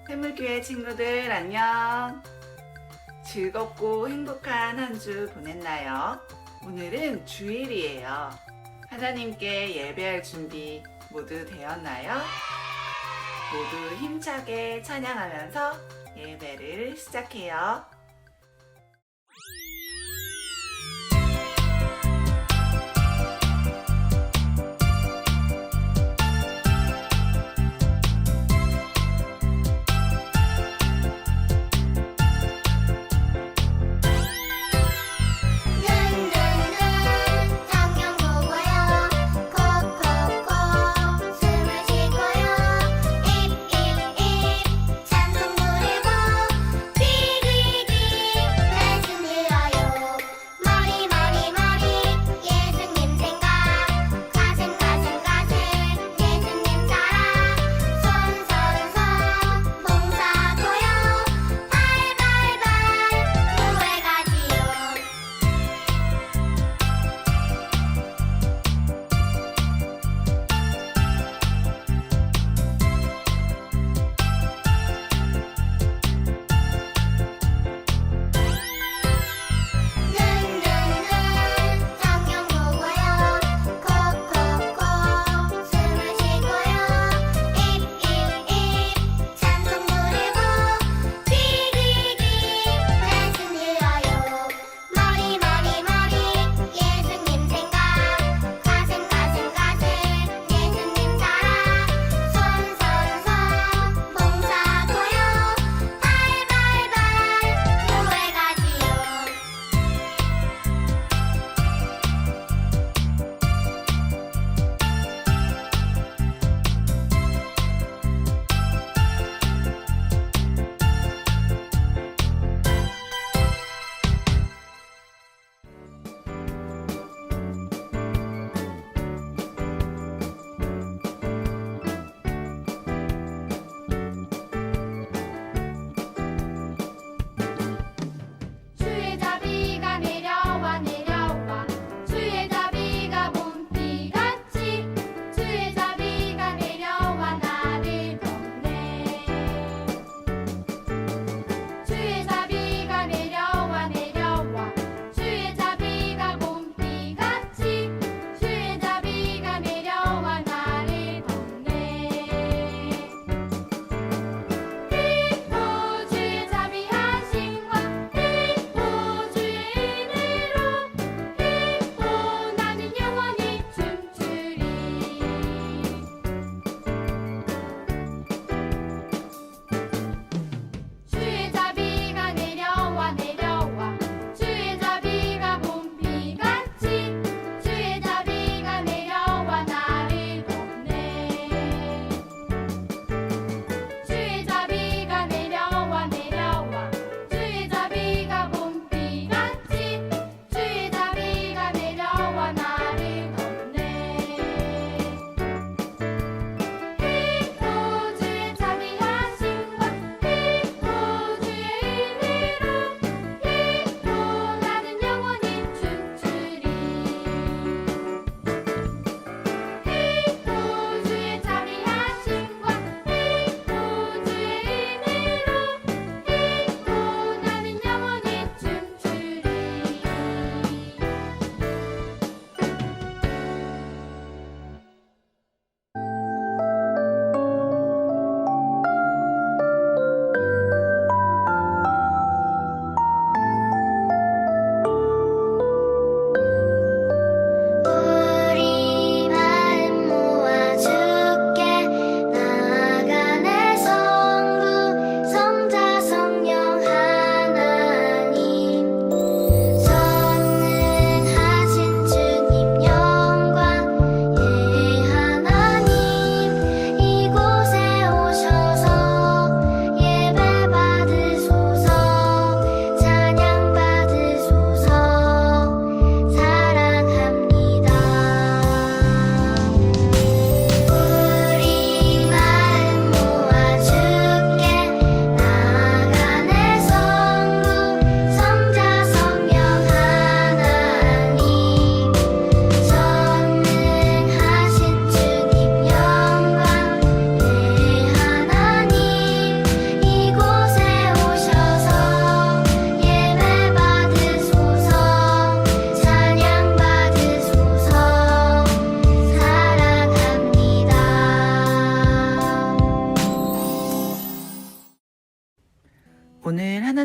샘물교회 친구들 안녕. 즐겁고 행복한 한 주 보냈나요? 오늘은 주일이에요. 하나님께 예배할 준비 모두 되었나요? 모두 힘차게 찬양하면서 예배를 시작해요. 찬송 부르고 비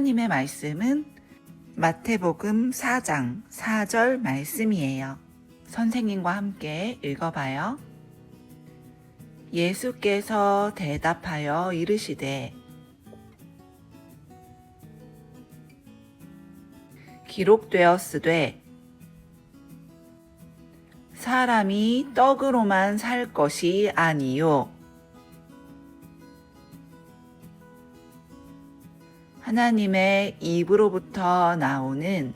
하나님의 말씀은 마태복음 4장 4절 말씀이에요. 선생님과 함께 읽어봐요. 예수께서 대답하여 이르시되 기록되었으되 사람이 떡으로만 살 것이 아니요 하나님의 입으로부터 나오는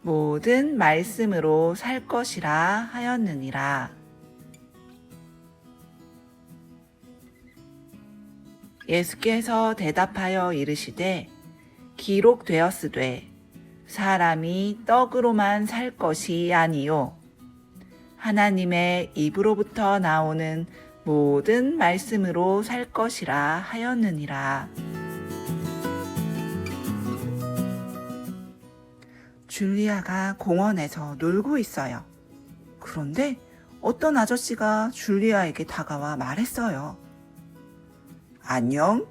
모든 말씀으로 살 것이라 하였느니라. 예수께서 대답하여 이르시되 기록되었으되 사람이 떡으로만 살 것이 아니요 하나님의 입으로부터 나오는 모든 말씀으로 살 것이라 하였느니라. 줄리아가 공원에서 놀고 있어요. 그런데 어떤 아저씨가 줄리아에게 다가와 말했어요. 안녕?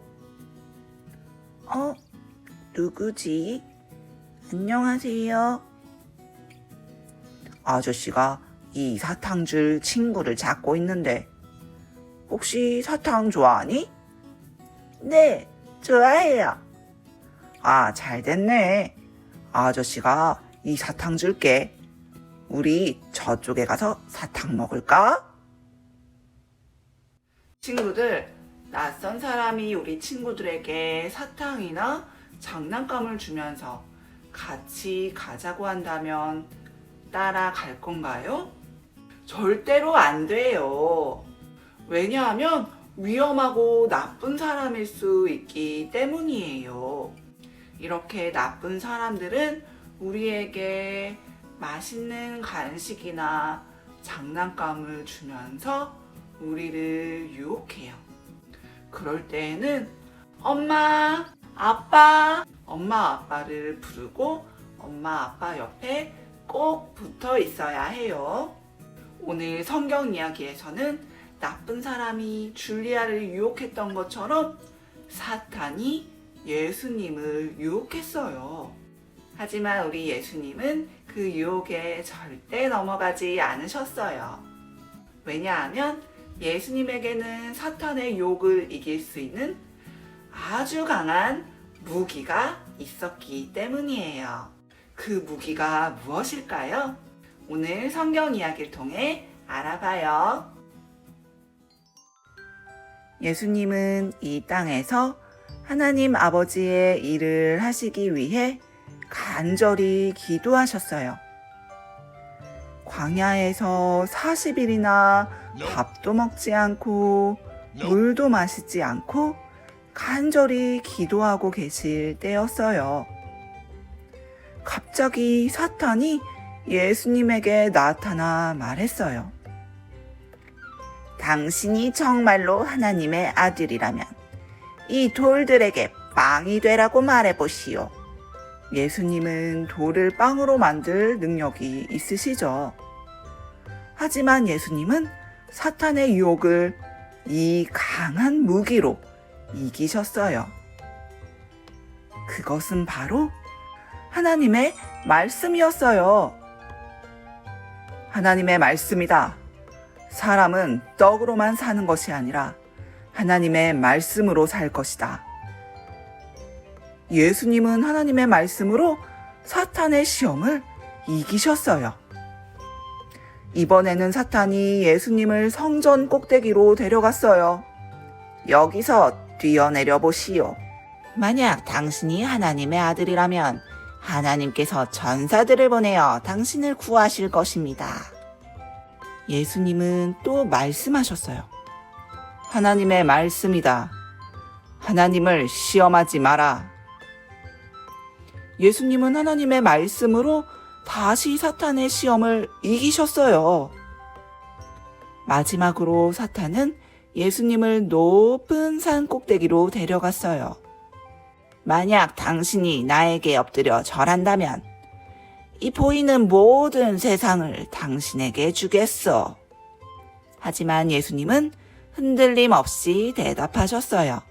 누구지? 안녕하세요. 아저씨가 이 사탕줄 친구를 찾고 있는데 혹시 사탕 좋아하니? 네, 좋아해요. 아, 잘 됐네. 아저씨가 이 사탕 줄게. 우리 저쪽에 가서 사탕 먹을까? 친구들, 낯선 사람이 우리 친구들에게 사탕이나 장난감을 주면서 같이 가자고 한다면 따라갈 건가요? 절대로 안 돼요. 왜냐하면 위험하고 나쁜 사람일 수 있기 때문이에요. 이렇게 나쁜 사람들은 우리에게 맛있는 간식이나 장난감을 주면서 우리를 유혹해요. 그럴 때에는 엄마, 아빠를 부르고 엄마, 아빠 옆에 꼭 붙어 있어야 해요. 오늘 성경 이야기에서는 나쁜 사람이 줄리아를 유혹했던 것처럼 사탄이 예수님을 유혹했어요. 하지만 우리 예수님은 그 유혹에 절대 넘어가지 않으셨어요. 왜냐하면 예수님에게는 사탄의 유혹을 이길 수 있는 아주 강한 무기가 있었기 때문이에요. 그 무기가 무엇일까요? 오늘 성경 이야기를 통해 알아봐요. 예수님은 이 땅에서 하나님 아버지의 일을 하시기 위해 간절히 기도하셨어요. 광야에서 40일이나 밥도 먹지 않고 물도 마시지 않고 간절히 기도하고 계실 때였어요. 갑자기 사탄이 예수님에게 나타나 말했어요. 당신이 정말로 하나님의 아들이라면 이 돌들에게 빵이 되라고 말해보시오. 예수님은 돌을 빵으로 만들 능력이 있으시죠. 하지만 예수님은 사탄의 유혹을 이 강한 무기로 이기셨어요. 그것은 바로 하나님의 말씀이었어요. 하나님의 말씀이다. 사람은 떡으로만 사는 것이 아니라 하나님의 말씀으로 살 것이다. 예수님은 하나님의 말씀으로 사탄의 시험을 이기셨어요. 이번에는 사탄이 예수님을 성전 꼭대기로 데려갔어요. 여기서 뛰어내려 보시오. 만약 당신이 하나님의 아들이라면 하나님께서 전사들을 보내어 당신을 구하실 것입니다. 예수님은 또 말씀하셨어요. 하나님의 말씀이다. 하나님을 시험하지 마라. 예수님은 하나님의 말씀으로 다시 사탄의 시험을 이기셨어요. 마지막으로 사탄은 예수님을 높은 산 꼭대기로 데려갔어요. 만약 당신이 나에게 엎드려 절한다면 이 보이는 모든 세상을 당신에게 주겠소. 하지만 예수님은 흔들림 없이 대답하셨어요.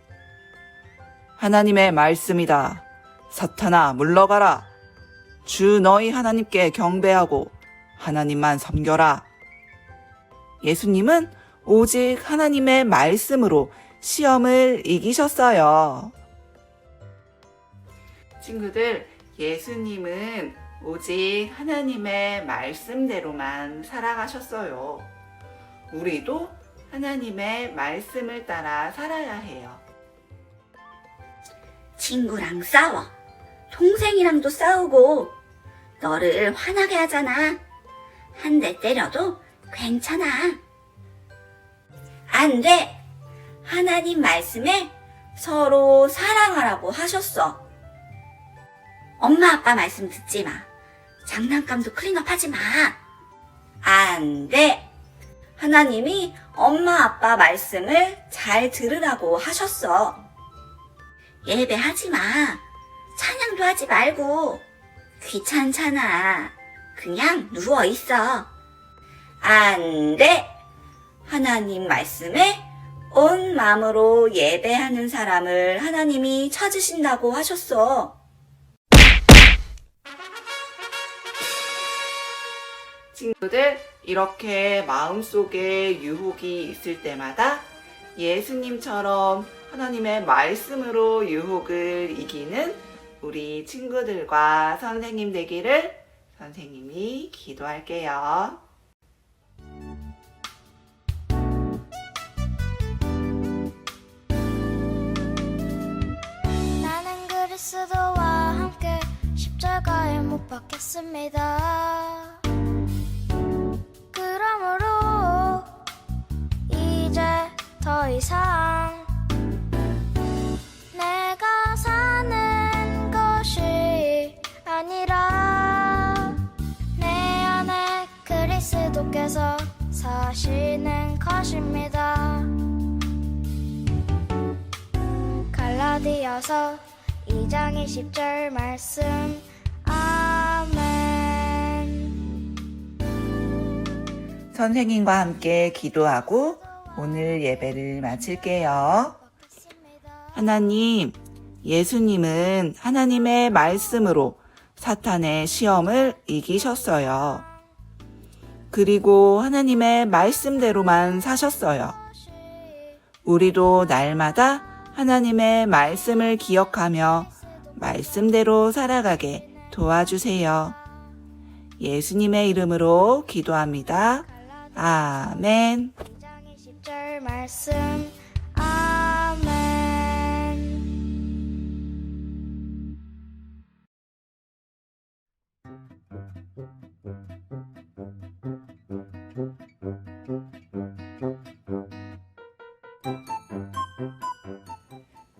하나님의 말씀이다. 사탄아 물러가라. 주 너희 하나님께 경배하고 하나님만 섬겨라. 예수님은 오직 하나님의 말씀으로 시험을 이기셨어요. 친구들, 예수님은 오직 하나님의 말씀대로만 살아가셨어요. 우리도 하나님의 말씀을 따라 살아야 해요. 친구랑 싸워. 동생이랑도 싸우고 너를 화나게 하잖아. 한 대 때려도 괜찮아. 안 돼. 하나님 말씀에 서로 사랑하라고 하셨어. 엄마 아빠 말씀 듣지 마. 장난감도 클린업하지 마. 안 돼. 하나님이 엄마 아빠 말씀을 잘 들으라고 하셨어. 예배하지 마. 찬양도 하지 말고. 귀찮잖아. 그냥 누워있어. 안 돼. 하나님 말씀에 온 마음으로 예배하는 사람을 하나님이 찾으신다고 하셨어. 친구들, 이렇게 마음속에 유혹이 있을 때마다 예수님처럼 하나님의 말씀으로 유혹을 이기는 우리 친구들과 선생님 되기를 선생님이 기도할게요. 나는 그리스도와 함께 십자가에 못 박혔습니다. 그러므로 이제 더 이상 내가 사는 것이 아니라 내 안에 그리스도께서 사시는 것입니다. 갈라디아서 2장 20절 말씀. 아멘. 선생님과 함께 기도하고 오늘 예배를 마칠게요. 하나님, 예수님은 하나님의 말씀으로 사탄의 시험을 이기셨어요. 그리고 하나님의 말씀대로만 사셨어요. 우리도 날마다 하나님의 말씀을 기억하며 말씀대로 살아가게 도와주세요. 예수님의 이름으로 기도합니다. 아멘. 2장 20절 말씀. 아멘.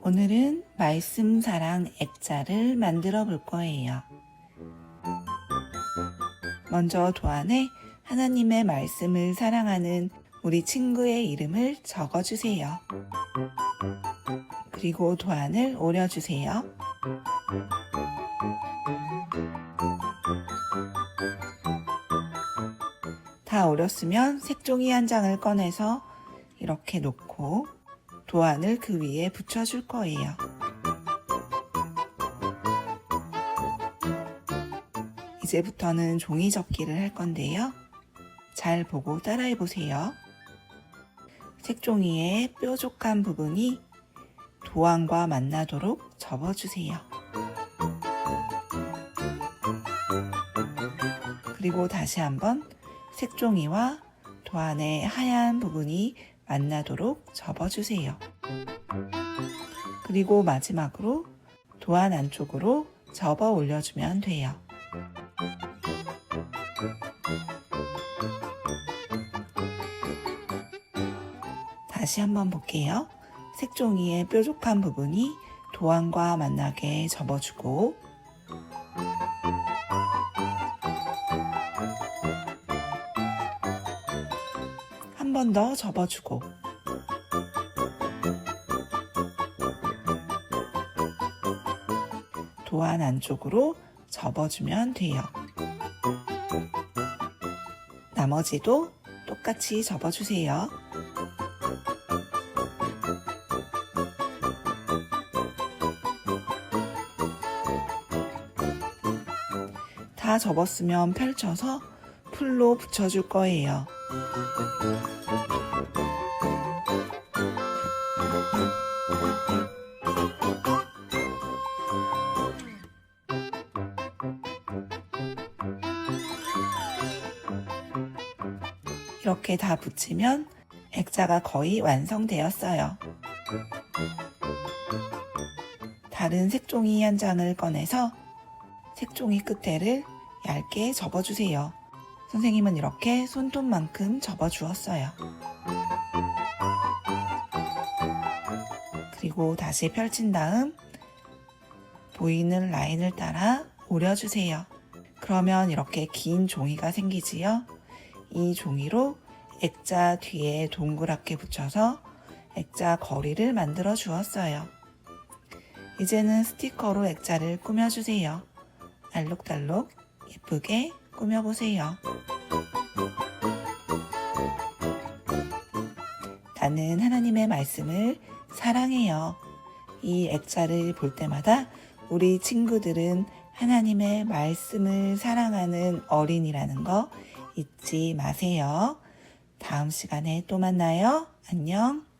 오늘은 말씀 사랑 액자를 만들어 볼 거예요. 먼저 도안에 하나님의 말씀을 사랑하는 우리 친구의 이름을 적어주세요. 그리고 도안을 오려주세요. 다 오렸으면 색종이 한 장을 꺼내서 이렇게 놓고 도안을 그 위에 붙여줄 거예요. 이제부터는 종이 접기를 할 건데요. 잘 보고 따라해 보세요. 색종이의 뾰족한 부분이 도안과 만나도록 접어주세요. 그리고 다시 한번 색종이와 도안의 하얀 부분이 만나도록 접어주세요. 그리고 마지막으로 도안 안쪽으로 접어 올려주면 돼요. 다시 한번 볼게요. 색종이의 뾰족한 부분이 도안과 만나게 접어주고 한 번 더 접어주고 도안 안쪽으로 접어주면 돼요. 나머지도 똑같이 접어주세요. 다 접었으면 펼쳐서 풀로 붙여줄 거예요. 이렇게 다 붙이면 액자가 거의 완성되었어요. 다른 색종이 한 장을 꺼내서 색종이 끝에를 얇게 접어주세요. 선생님은 이렇게 손톱만큼 접어주었어요. 그리고 다시 펼친 다음 보이는 라인을 따라 오려주세요. 그러면 이렇게 긴 종이가 생기지요. 이 종이로 액자 뒤에 동그랗게 붙여서 액자 거리를 만들어 주었어요. 이제는 스티커로 액자를 꾸며주세요. 알록달록 예쁘게 꾸며보세요. 나는 하나님의 말씀을 사랑해요. 이 액자를 볼 때마다 우리 친구들은 하나님의 말씀을 사랑하는 어린이라는 거 잊지 마세요. 다음 시간에 또 만나요. 안녕.